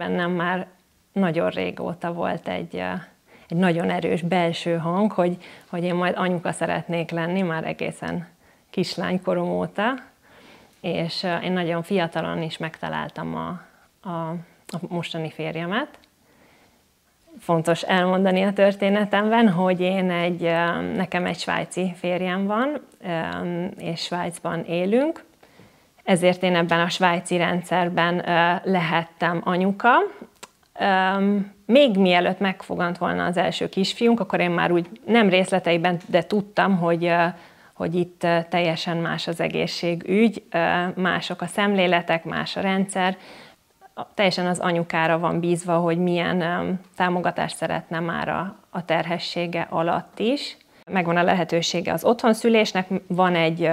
Bennem már nagyon régóta volt egy nagyon erős belső hang, hogy én majd anyuka szeretnék lenni, már egészen kislánykorom óta, és én nagyon fiatalon is megtaláltam a mostani férjemet. Fontos elmondani a történetemben, hogy nekem egy svájci férjem van, és Svájcban élünk, ezért én ebben a svájci rendszerben lehettem anyuka. Még mielőtt megfogant volna az első kisfiunk, akkor én már úgy nem részleteiben, de tudtam, hogy itt teljesen más az egészségügy, mások a szemléletek, más a rendszer. Teljesen az anyukára van bízva, hogy milyen támogatást szeretne már a terhessége alatt is. Megvan a lehetősége az otthonszülésnek, van egy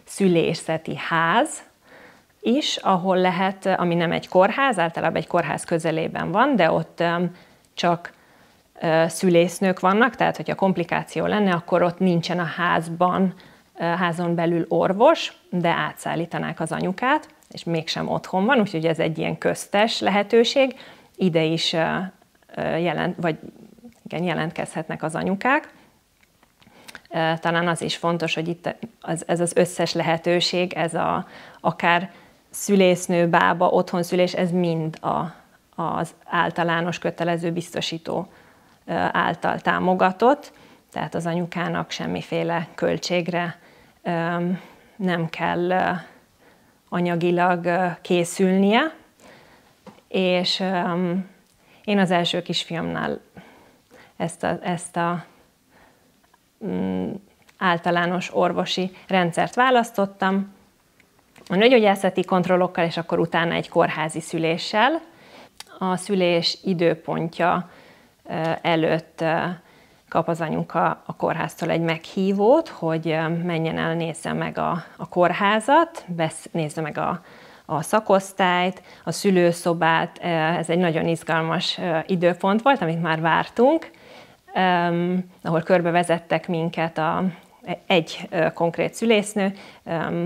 szülészeti ház is, ahol lehet, ami nem egy kórház, általában egy kórház közelében van, de ott csak szülésznők vannak, tehát hogyha komplikáció lenne, akkor ott nincsen a házon belül orvos, de átszállítanák az anyukát, és mégsem otthon van, úgyhogy ez egy ilyen köztes lehetőség. Ide is jelentkezhetnek az anyukák. Talán az is fontos, hogy itt ez az összes lehetőség, ez akár szülésznő, bába, otthonszülés, ez mind az általános kötelező biztosító által támogatott, tehát az anyukának semmiféle költségre nem kell anyagilag készülnie, és én az első kisfiamnál ezt a általános orvosi rendszert választottam, a nőgyógyászati kontrollokkal, és akkor utána egy kórházi szüléssel. A szülés időpontja előtt kap az anyuka a kórháztól egy meghívót, hogy menjen el, nézze meg a kórházat, nézze meg a szakosztályt, a szülőszobát. Ez egy nagyon izgalmas időpont volt, amit már vártunk, ahol körbevezettek minket egy konkrét szülésznő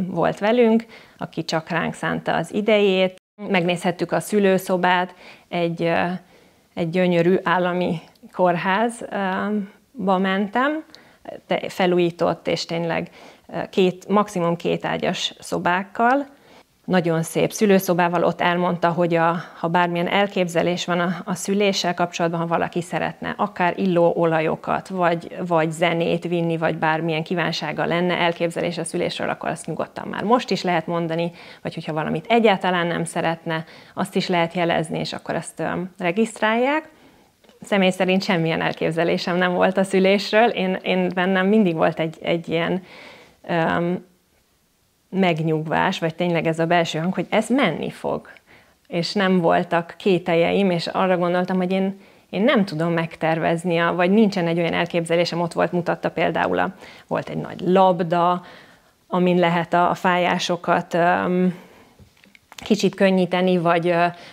volt velünk, aki csak ránk szánta az idejét. Megnézhettük a szülőszobát, egy gyönyörű állami kórházba mentem, felújított és tényleg maximum 2 ágyas szobákkal. Nagyon szép szülőszobával. Ott elmondta, hogy ha bármilyen elképzelés van a szüléssel kapcsolatban, ha valaki szeretne akár illóolajokat, vagy zenét vinni, vagy bármilyen kívánsága lenne, elképzelés a szülésről, akkor azt nyugodtan már most is lehet mondani, vagy hogyha valamit egyáltalán nem szeretne, azt is lehet jelezni, és akkor ezt regisztrálják. Személy szerint semmilyen elképzelésem nem volt a szülésről. Én bennem mindig volt egy ilyen megnyugvás, vagy tényleg ez a belső hang, hogy ez menni fog. És nem voltak kételjeim, és arra gondoltam, hogy én nem tudom megtervezni, vagy nincsen egy olyan elképzelésem, ott mutatta például, volt egy nagy labda, amin lehet a fájásokat kicsit könnyíteni,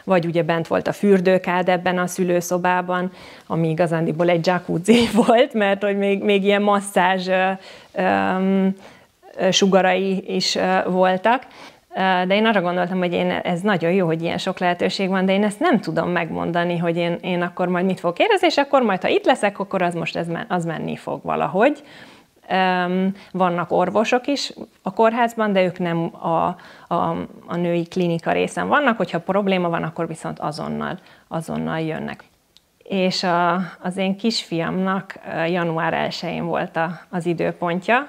vagy ugye bent volt a fürdőkád ebben a szülőszobában, ami igazándiból egy jacuzzi volt, mert hogy még ilyen masszázs sugarai is voltak, de én arra gondoltam, hogy ez nagyon jó, hogy ilyen sok lehetőség van, de én ezt nem tudom megmondani, hogy én akkor majd mit fogok érezni, és akkor majd, ha itt leszek, akkor az menni fog valahogy. Vannak orvosok is a kórházban, de ők nem a női klinika részen vannak, hogyha probléma van, akkor viszont azonnal jönnek. És az én kisfiamnak január 1-én volt az időpontja,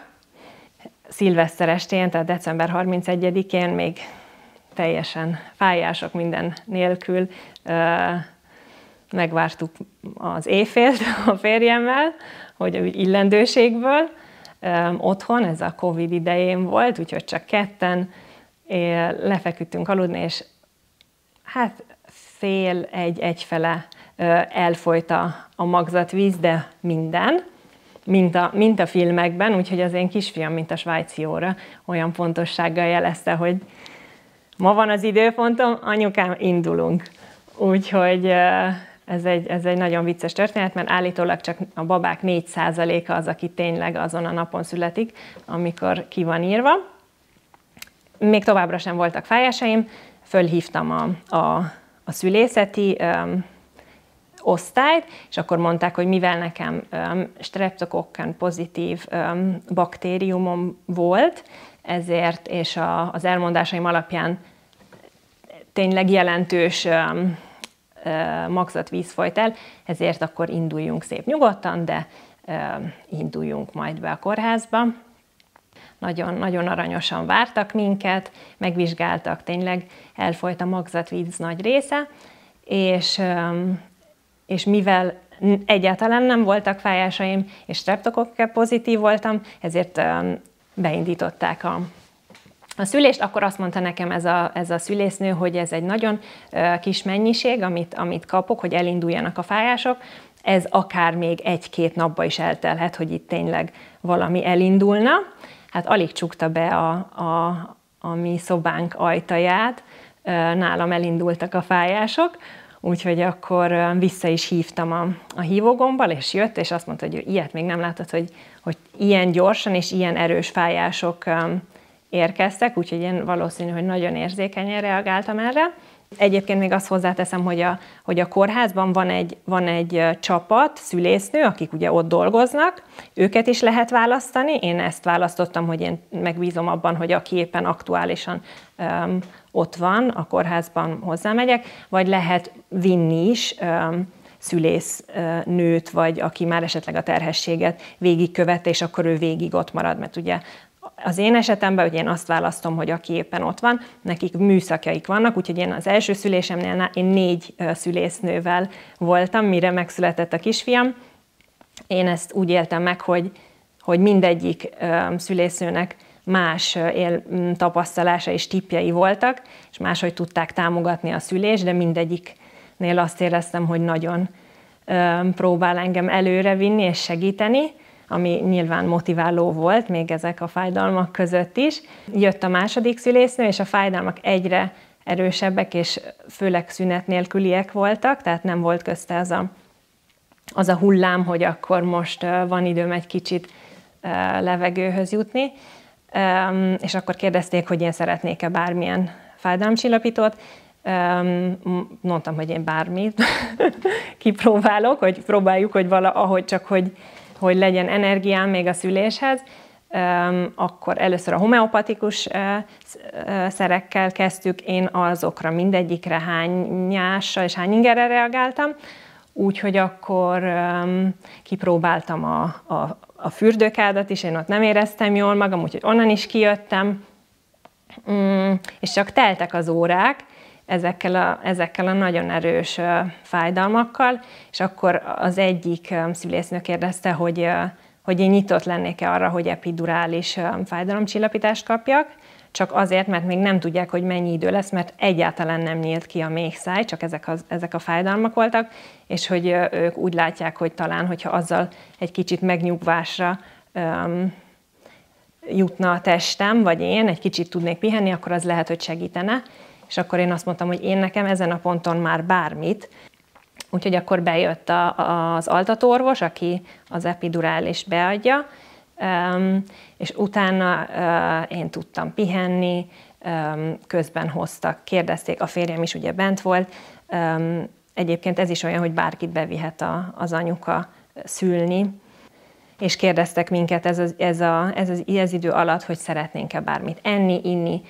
szilveszter estén, tehát december 31-én még teljesen fájások minden nélkül megvártuk az éjfélt a férjemmel, hogy úgy illendőségből otthon, ez a Covid idején volt, úgyhogy csak ketten lefeküdtünk aludni, és hát egyfele elfolyt a magzatvíz, de minden, mint a filmekben, úgyhogy az én kisfiam, mint a svájci óra, olyan pontossággal jelezte, hogy ma van az időpontom, anyukám, indulunk. Úgyhogy ez egy nagyon vicces történet, mert állítólag csak a babák 4%-a az, aki tényleg azon a napon születik, amikor ki van írva. Még továbbra sem voltak fájásaim, fölhívtam a szülészeti osztályt, és akkor mondták, hogy mivel nekem streptokokken pozitív baktériumom volt, ezért, és az elmondásaim alapján tényleg jelentős magzatvíz folyt el, ezért akkor induljunk szép nyugodtan, de induljunk majd be a kórházba. Nagyon, nagyon aranyosan vártak minket, megvizsgáltak, tényleg elfolyt a magzatvíz nagy része, és mivel egyáltalán nem voltak fájásaim, és streptokokken pozitív voltam, ezért beindították a szülést. Akkor azt mondta nekem ez a szülésznő, hogy ez egy nagyon kis mennyiség, amit kapok, hogy elinduljanak a fájások. Ez akár még 1-2 napba is eltelhet, hogy itt tényleg valami elindulna. Hát alig csukta be a mi szobánk ajtaját, nálam elindultak a fájások, úgyhogy akkor vissza is hívtam a hívógombbal, és jött, és azt mondta, hogy ilyet még nem látott, hogy ilyen gyorsan és ilyen erős fájások érkeztek, úgyhogy én valószínű, hogy nagyon érzékenyen reagáltam erre. Egyébként még azt hozzáteszem, hogy a kórházban van egy csapat, szülésznő, akik ugye ott dolgoznak, őket is lehet választani. Én ezt választottam, hogy én megbízom abban, hogy aki éppen aktuálisan ott van, a kórházban hozzámegyek, vagy lehet vinni is szülésznőt, vagy aki már esetleg a terhességet végigkövette, és akkor ő végig ott marad, mert ugye az én esetemben, hogy én azt választom, hogy aki éppen ott van, nekik műszakjaik vannak, úgyhogy én az első szülésemnél én 4 szülésznővel voltam, mire megszületett a kisfiam. Én ezt úgy éltem meg, hogy mindegyik szülésznőnek más tapasztalása és tippjei voltak, és máshogy tudták támogatni a szülést, de mindegyiknél azt éreztem, hogy nagyon próbál engem előre vinni és segíteni, ami nyilván motiváló volt, még ezek a fájdalmak között is. Jött a második szülésznő, és a fájdalmak egyre erősebbek, és főleg szünet nélküliek voltak, tehát nem volt közte az a hullám, hogy akkor most van időm egy kicsit levegőhöz jutni. És akkor kérdezték, hogy én szeretnék-e bármilyen fájdalomcsillapítót. Mondtam, hogy én bármit kipróbálok, hogy próbáljuk, hogy ahogy csak hogy legyen energiám még a szüléshez. Akkor először a homeopatikus szerekkel kezdtük, én azokra mindegyikre hányással és hányingerrel reagáltam, úgyhogy akkor kipróbáltam a fürdőkádat is, én ott nem éreztem jól magam, úgyhogy onnan is kijöttem, és csak teltek az órák ezekkel a nagyon erős fájdalmakkal, és akkor az egyik szülésznő kérdezte, hogy én nyitott lennék-e arra, hogy epidurális fájdalomcsillapítást kapjak, csak azért, mert még nem tudják, hogy mennyi idő lesz, mert egyáltalán nem nyílt ki a méhszáj, csak ezek a fájdalmak voltak, és hogy ők úgy látják, hogy talán, hogyha azzal egy kicsit megnyugvásra jutna a testem, vagy én egy kicsit tudnék pihenni, akkor az lehet, hogy segítene. És akkor én azt mondtam, hogy én nekem ezen a ponton már bármit. Úgyhogy akkor bejött az altatóorvos, aki az epidurálist beadja, és utána én tudtam pihenni, közben kérdezték, a férjem is ugye bent volt. Egyébként ez is olyan, hogy bárkit bevihet az anyuka szülni, és kérdeztek minket ez az idő alatt, hogy szeretnénk-e bármit enni, inni,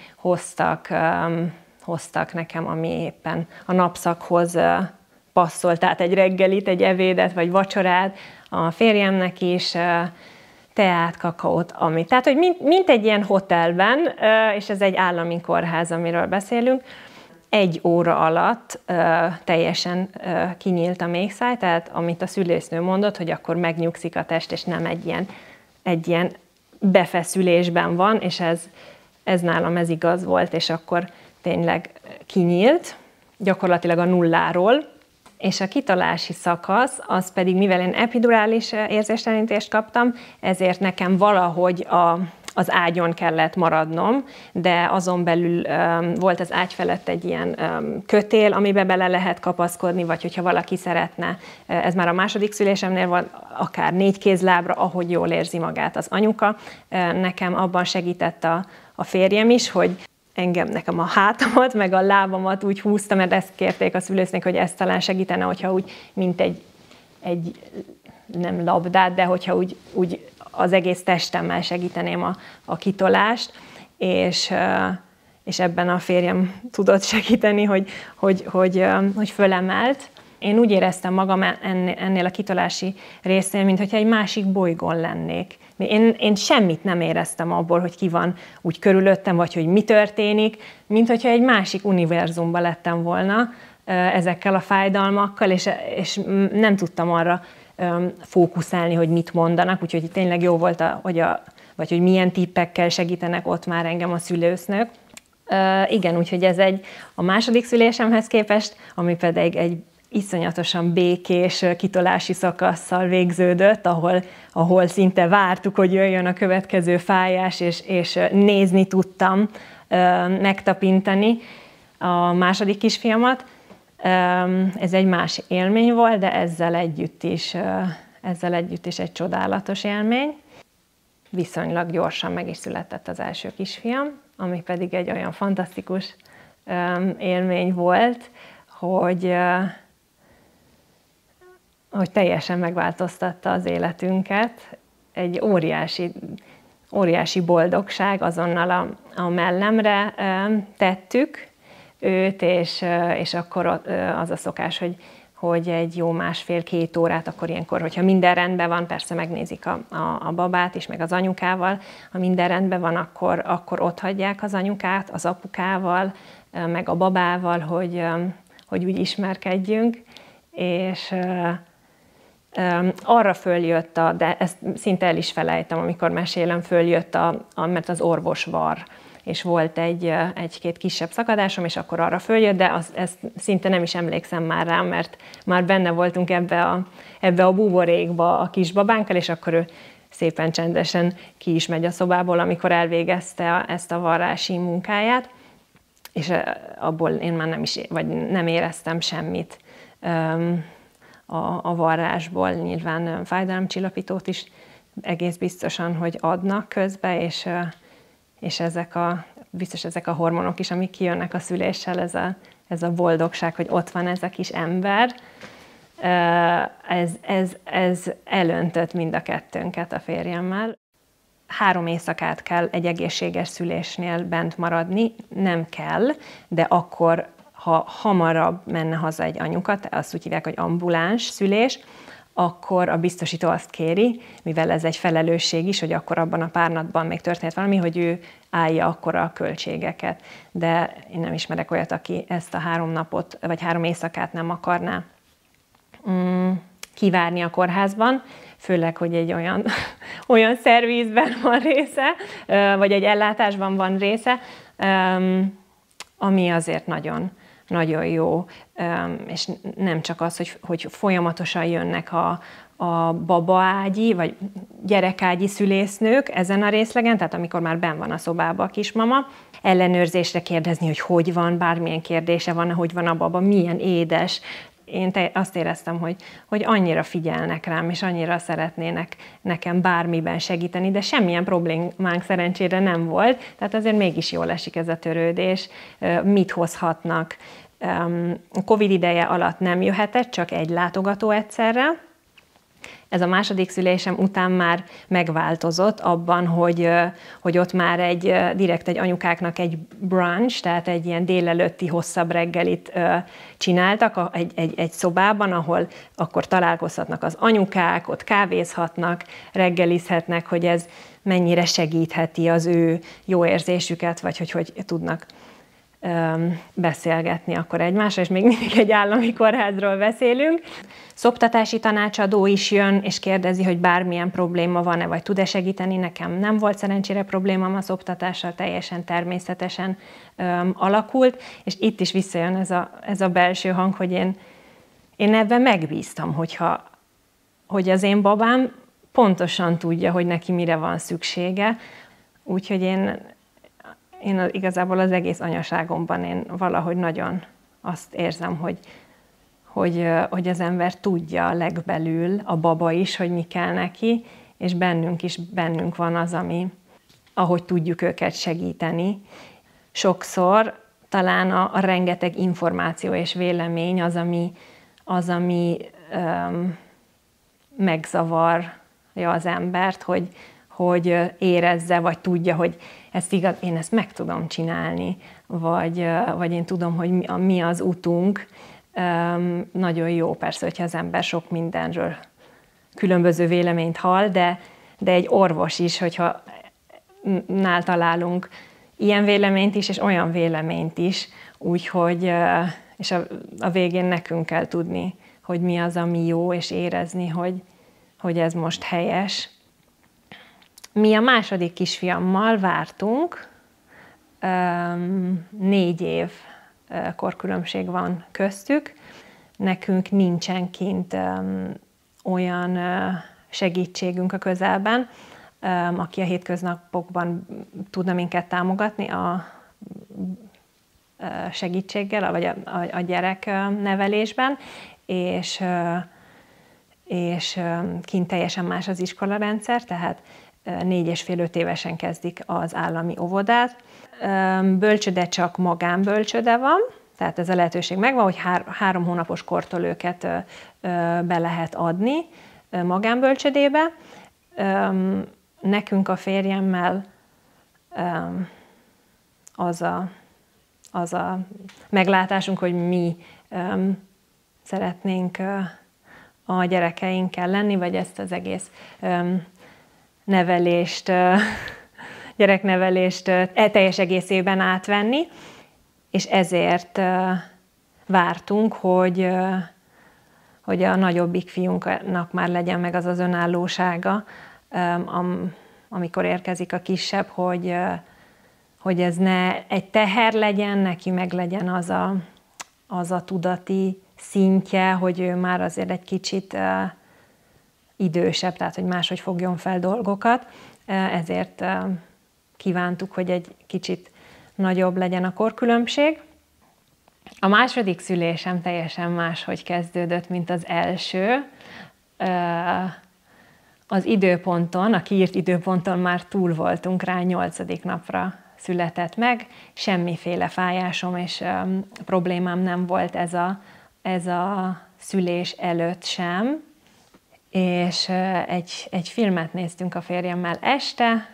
hoztak nekem, ami éppen a napszakhoz passzolt, tehát egy reggelit, egy ebédet vagy vacsorát, a férjemnek is, teát, kakaót, amit. Tehát, hogy mint egy ilyen hotelben, és ez egy állami kórház, amiről beszélünk, 1 óra alatt teljesen kinyílt a méhszáj, tehát amit a szülésznő mondott, hogy akkor megnyugszik a test, és nem egy ilyen befeszülésben van, és ez nálam ez igaz volt, és akkor tényleg kinyílt, gyakorlatilag a nulláról, és a kitolási szakasz, az pedig, mivel én epidurális érzéstelenítést kaptam, ezért nekem valahogy az ágyon kellett maradnom, de azon belül volt az ágy felett egy ilyen kötél, amiben bele lehet kapaszkodni, vagy hogyha valaki szeretne, ez már a második szülésemnél van, akár 4 kézlábra, ahogy jól érzi magát az anyuka. Nekem abban segített a férjem is, nekem a hátamat, meg a lábamat úgy húzta, mert ezt kérték a szülősznék, hogy ezt talán segítene, hogyha úgy, mint egy nem labdát, de hogyha úgy az egész testemmel segíteném a kitolást, és ebben a férjem tudott segíteni, hogy fölemelt. Én úgy éreztem magam ennél a kitolási résznél, mintha egy másik bolygón lennék. Én semmit nem éreztem abból, hogy ki van úgy körülöttem, vagy hogy mi történik, mint hogyha egy másik univerzumban lettem volna ezekkel a fájdalmakkal, és nem tudtam arra fókuszálni, hogy mit mondanak, úgyhogy tényleg jó volt, vagy hogy milyen tippekkel segítenek ott már engem a szülősznök. Igen, úgyhogy ez a második szülésemhez képest, ami pedig egy iszonyatosan békés kitolási szakasszal végződött, ahol szinte vártuk, hogy jöjjön a következő fájás, és nézni tudtam, megtapintani a második kisfiamat. Ez egy más élmény volt, de ezzel együtt is egy csodálatos élmény. Viszonylag gyorsan meg is született az első kisfiam, ami pedig egy olyan fantasztikus élmény volt, hogy teljesen megváltoztatta az életünket. Egy óriási boldogság, azonnal a mellemre tettük őt, és akkor az a szokás, hogy egy jó 1,5-2 órát, akkor ilyenkor, hogyha minden rendben van, persze megnézik a babát is, meg az anyukával, ha minden rendben van, akkor ott hagyják az anyukát, az apukával, meg a babával, hogy úgy ismerkedjünk, és arra följött, de ezt szinte el is felejtem, amikor mesélem, följött, mert az orvos var, és volt egy-két kisebb szakadásom, és akkor arra följött, de ezt szinte nem is emlékszem már rá, mert már benne voltunk ebbe a buborékba a kisbabánkkal, és akkor ő szépen csendesen ki is megy a szobából, amikor elvégezte ezt a varrási munkáját, és abból én már nem éreztem semmit a varrásból. Nyilván fájdalomcsillapítót is egész biztosan, hogy adnak közbe, és biztos ezek a hormonok is, amik kijönnek a szüléssel, ez a boldogság, hogy ott van ez a kis ember, ez elöntött mind a kettőnket a férjemmel. 3 éjszakát kell egy egészséges szülésnél bent maradni, nem kell, de akkor, ha hamarabb menne haza egy anyuka, azt úgy hívják, hogy ambuláns szülés, akkor a biztosító azt kéri, mivel ez egy felelősség is, hogy akkor abban a pár napban még történt valami, hogy ő állja akkor a költségeket. De én nem ismerek olyat, aki ezt a 3 napot, vagy 3 éjszakát nem akarná kivárni a kórházban, főleg, hogy egy olyan szervizben van része, vagy egy ellátásban van része, ami azért nagyon jó, és nem csak az, hogy folyamatosan jönnek a babaágyi, vagy gyerekágyi szülésznők ezen a részlegen, tehát amikor már benn van a szobában a kismama, ellenőrzésre kérdezni, hogy van, bármilyen kérdése van, hogy van a baba, milyen édes. Én azt éreztem, hogy annyira figyelnek rám, és annyira szeretnének nekem bármiben segíteni, de semmilyen problémánk szerencsére nem volt, tehát azért mégis jól esik ez a törődés, mit hozhatnak. A Covid ideje alatt nem jöhetett, csak egy látogató egyszerre. Ez a második szülésem után már megváltozott abban, hogy ott már direkt egy anyukáknak egy brunch, tehát egy ilyen délelőtti hosszabb reggelit csináltak egy szobában, ahol akkor találkozhatnak az anyukák, ott kávézhatnak, reggelizhetnek, hogy ez mennyire segítheti az ő jó érzésüket, vagy hogy tudnak beszélgetni akkor egymással, és még mindig egy állami kórházról beszélünk. Szoptatási tanácsadó is jön, és kérdezi, hogy bármilyen probléma van-e, vagy tud-e segíteni. Nekem nem volt szerencsére problémám a szoptatással, teljesen természetesen alakult, és itt is visszajön ez a belső hang, hogy én ebben megbíztam, hogy az én babám pontosan tudja, hogy neki mire van szüksége, úgyhogy én igazából az egész anyaságomban én valahogy nagyon azt érzem, hogy az ember tudja legbelül, a baba is, hogy mi kell neki, és bennünk van az, ahogy tudjuk őket segíteni. sokszor talán a rengeteg információ és vélemény az, ami megzavarja az embert, hogy érezze, vagy tudja, hogy én ezt meg tudom csinálni, vagy én tudom, hogy mi az utunk. Nagyon jó persze, hogyha az ember sok mindenről különböző véleményt hall, de egy orvos is, hogyha nál találunk ilyen véleményt is, és olyan véleményt is, úgyhogy és a végén nekünk kell tudni, hogy mi az, ami jó, és érezni, hogy ez most helyes. Mi a második kisfiammal vártunk, 4 év korkülönbség van köztük. Nekünk nincsen kint olyan segítségünk a közelben, aki a hétköznapokban tudna minket támogatni a segítséggel, vagy a gyereknevelésben, és kint teljesen más az iskolarendszer, tehát 4,5-5 évesen kezdik az állami óvodát. Bölcsöde csak magánbölcsöde van, tehát ez a lehetőség megvan, hogy 3 hónapos kortól őket be lehet adni magánbölcsödébe. Nekünk a férjemmel az a meglátásunk, hogy mi szeretnénk a gyerekeinkkel lenni, vagy ezt az egész nevelést, gyereknevelést teljes egészében átvenni, és ezért vártunk, hogy a nagyobbik fiunknak már legyen meg az önállósága, amikor érkezik a kisebb, hogy ez ne egy teher legyen, neki meg legyen az a tudati szintje, hogy ő már azért egy kicsit idősebb, tehát hogy máshogy fogjon fel dolgokat. Ezért kívántuk, hogy egy kicsit nagyobb legyen a korkülönbség. A második szülésem teljesen máshogy kezdődött, mint az első. Az időponton, a kiírt időponton már túl voltunk rá, 8. napra született meg. Semmiféle fájásom és problémám nem volt ez a szülés előtt sem. És egy filmet néztünk a férjemmel este,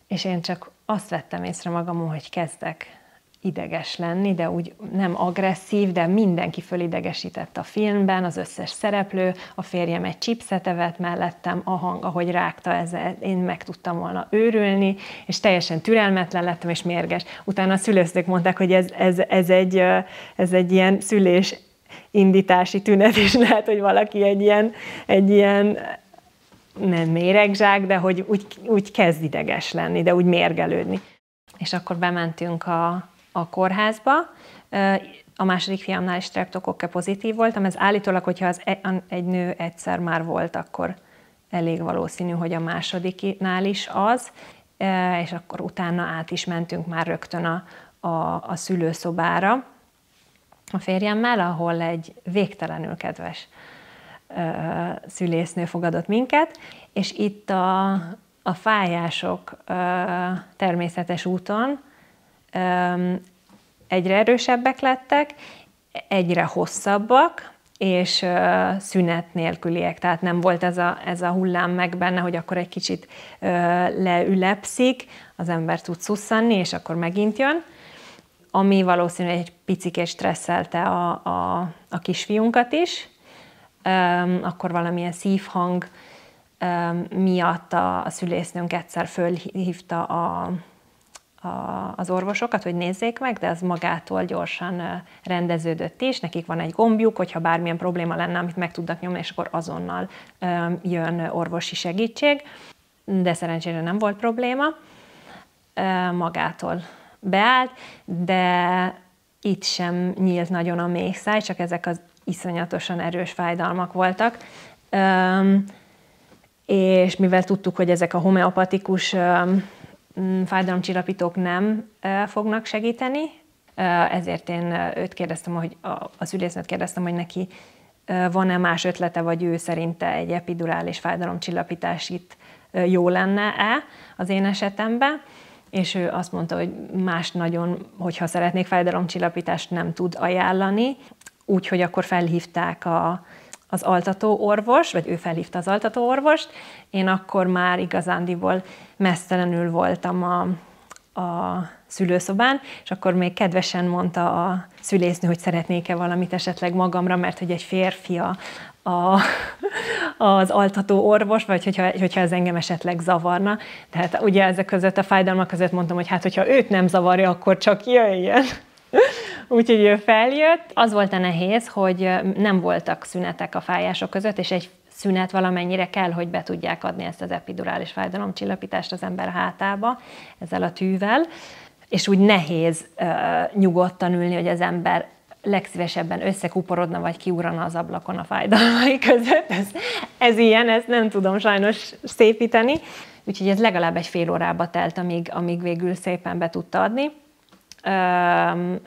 és én csak azt vettem észre magamon, hogy kezdek ideges lenni, de úgy nem agresszív, de mindenki fölidegesített a filmben, az összes szereplő, a férjem egy chipset evett mellettem, a hang, ahogy rágta, ezzel én meg tudtam volna őrülni, és teljesen türelmetlen lettem, és mérges. Utána a szülőszülők mondták, hogy ez egy ilyen szülés indítási tünet, és lehet, hogy valaki egy ilyen nem méregzsák, de hogy úgy kezd ideges lenni, de úgy mérgelődni. És akkor bementünk a kórházba. A második fiamnál is streptokokka pozitív voltam. Ez állítólag, hogyha egy nő egyszer már volt, akkor elég valószínű, hogy a másodiknál is az, és akkor utána át is mentünk már rögtön a szülőszobára a férjemmel, ahol egy végtelenül kedves szülésznő fogadott minket, és itt a fájások természetes úton egyre erősebbek lettek, egyre hosszabbak, és szünet nélküliek, tehát nem volt ez a hullám meg benne, hogy akkor egy kicsit leülepszik, az ember tud szusszanni, és akkor megint jön, ami valószínűleg egy picikét stresszelte a kisfiunkat is, akkor valamilyen szívhang miatt a szülésznőnk egyszer fölhívta az orvosokat, hogy nézzék meg, de az magától gyorsan rendeződött is. Nekik van egy gombjuk, hogyha bármilyen probléma lenne, amit meg tudnak nyomni, és akkor azonnal jön orvosi segítség. De szerencsére nem volt probléma. Magától beállt, de itt sem nyílt nagyon a méhszáj, csak ezek az iszonyatosan erős fájdalmak voltak. És mivel tudtuk, hogy ezek a homeopatikus fájdalomcsillapítók nem fognak segíteni, ezért én őt kérdeztem, hogy a szülésznőt kérdeztem, hogy neki van-e más ötlete, vagy ő szerinte egy epidurális fájdalomcsillapítás itt jó lenne-e az én esetemben, és ő azt mondta, hogy más nagyon, hogyha szeretnék fájdalomcsillapítást, nem tud ajánlani, úgyhogy akkor felhívták az altatóorvos, vagy ő felhívta az altatóorvost. Én akkor már igazándiból meztelenül voltam a szülőszobán, és akkor még kedvesen mondta a szülésznő, hogy szeretnék-e valamit esetleg magamra, mert hogy egy férfi az altató orvos, vagy hogyha ez engem esetleg zavarna. Tehát ugye ezek között, a fájdalmak között mondtam, hogy hát, hogyha őt nem zavarja, akkor csak jöjjön. Úgyhogy ő feljött. Az volt a nehéz, hogy nem voltak szünetek a fájások között, és egy szünet valamennyire kell, hogy be tudják adni ezt az epidurális fájdalomcsillapítást az ember hátába, ezzel a tűvel, és úgy nehéz nyugodtan ülni, hogy az ember legszívesebben összekuporodna, vagy kiugrana az ablakon a fájdalmai között. Ez ilyen, ezt nem tudom sajnos szépíteni. Úgyhogy ez legalább egy fél órába telt, amíg végül szépen be tudta adni.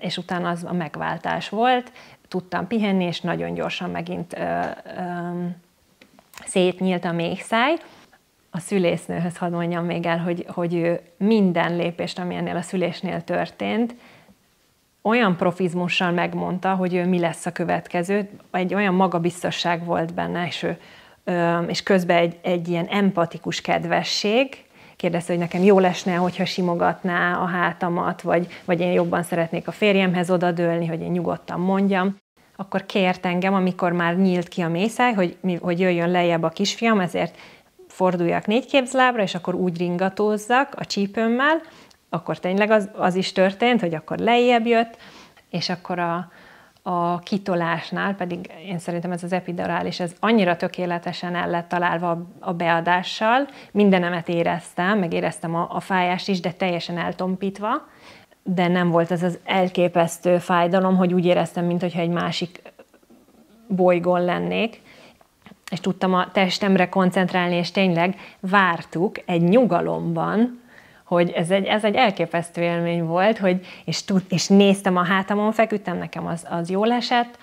És utána az a megváltás volt. Tudtam pihenni, és nagyon gyorsan megint szétnyílt a méhszáj. A szülésznőhöz hadd mondjam még el, hogy ő minden lépést, ami ennél a szülésnél történt, olyan profizmussal megmondta, hogy ő mi lesz a következő, egy olyan magabiztosság volt benne, és közben egy ilyen empatikus kedvesség. Kérdezte, hogy nekem jól esne, hogyha simogatná a hátamat, vagy én jobban szeretnék a férjemhez odadőlni, hogy én nyugodtan mondjam. Akkor kért engem, amikor már nyílt ki a méhszáj, hogy jöjjön lejjebb a kisfiam, ezért forduljak 4 képzlábra, és akkor úgy ringatózzak a csípőmmel. Akkor tényleg az is történt, hogy akkor lejjebb jött, és akkor a kitolásnál, pedig én szerintem ez az epidurális, ez annyira tökéletesen el lett találva a beadással, mindenemet éreztem, meg éreztem a fájást is, de teljesen eltompítva, de nem volt ez az elképesztő fájdalom, hogy úgy éreztem, mintha egy másik bolygón lennék, és tudtam a testemre koncentrálni, és tényleg vártuk egy nyugalomban, hogy ez egy elképesztő élmény volt, és néztem a hátamon, feküdtem, nekem az jól esett,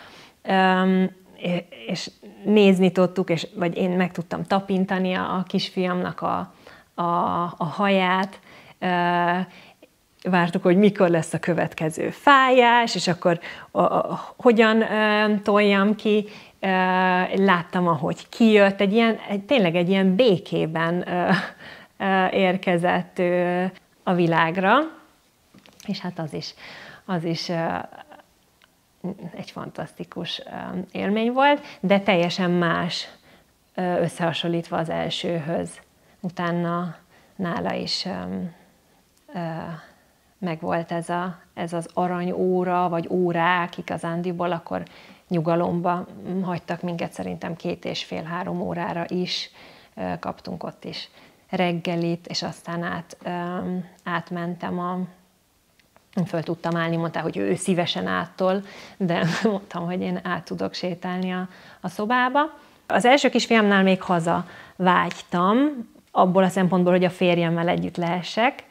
és nézni tudtuk, vagy én meg tudtam tapintani a kisfiamnak a haját, vártuk, hogy mikor lesz a következő fájás, és akkor hogyan toljam ki, láttam, ahogy kijött, tényleg egy ilyen békében érkezett a világra, és hát az is egy fantasztikus élmény volt, de teljesen más összehasonlítva az elsőhöz. Utána nála is megvolt ez az aranyóra, vagy órák igazándiból, akkor nyugalomba hagytak minket szerintem 2,5-3 órára is, kaptunk ott is reggelit, és aztán átmentem föl tudtam állni, mondta, hogy ő szívesen áttol, de mondtam, hogy én át tudok sétálni a szobába. Az első kisfiamnál még haza vágytam, abból a szempontból, hogy a férjemmel együtt lehessek.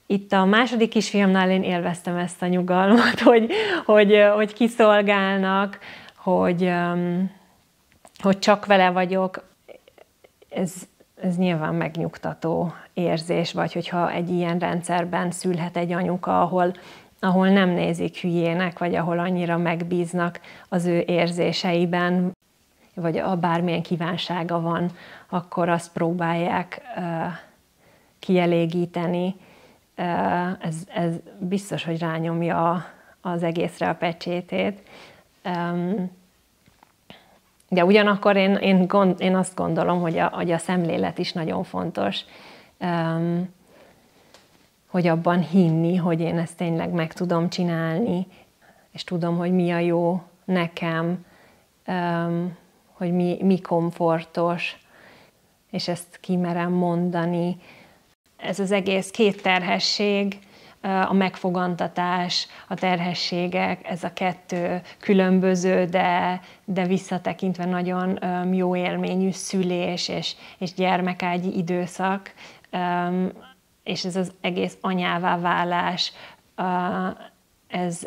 Itt a második kisfiamnál én élveztem ezt a nyugalmat, hogy kiszolgálnak, hogy csak vele vagyok. Ez nyilván megnyugtató érzés, vagy hogyha egy ilyen rendszerben szülhet egy anyuka, ahol nem nézik hülyének, vagy ahol annyira megbíznak az ő érzéseiben, vagy bármilyen kívánsága van, akkor azt próbálják kielégíteni. Ez biztos, hogy rányomja az egészre a pecsétét. De ugyanakkor én azt gondolom, hogy a szemlélet is nagyon fontos, hogy abban hinni, hogy én ezt tényleg meg tudom csinálni, és tudom, hogy mi a jó nekem, hogy mi komfortos, és ezt kimerem mondani. Ez az egész 2 terhesség, a megfogantatás, a terhességek, ez a 2 különböző, de visszatekintve nagyon jó élményű szülés és gyermekágyi időszak, és ez az egész anyává válás,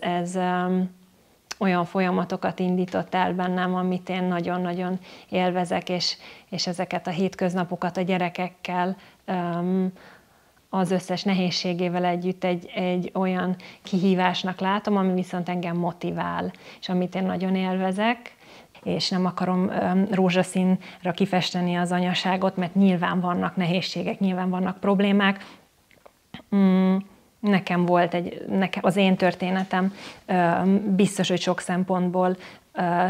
ez olyan folyamatokat indított el bennem, amit én nagyon-nagyon élvezek, és ezeket a hétköznapokat a gyerekekkel, az összes nehézségével együtt egy olyan kihívásnak látom, ami viszont engem motivál, és amit én nagyon élvezek, és nem akarom rózsaszínra kifesteni az anyaságot, mert nyilván vannak nehézségek, nyilván vannak problémák. Nekem volt az én történetem biztos, hogy sok szempontból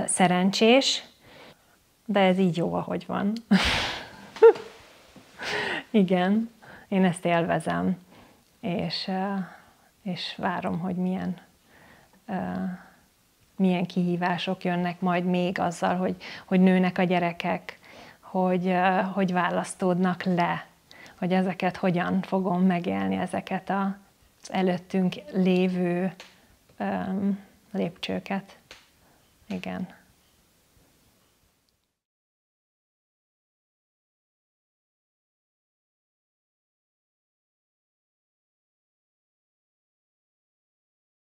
szerencsés, de ez így jó, ahogy van. Igen, én ezt élvezem, és várom, hogy milyen kihívások jönnek majd még azzal, hogy nőnek a gyerekek, hogy választódnak le, hogy ezeket hogyan fogom megélni, ezeket az előttünk lévő lépcsőket. Igen.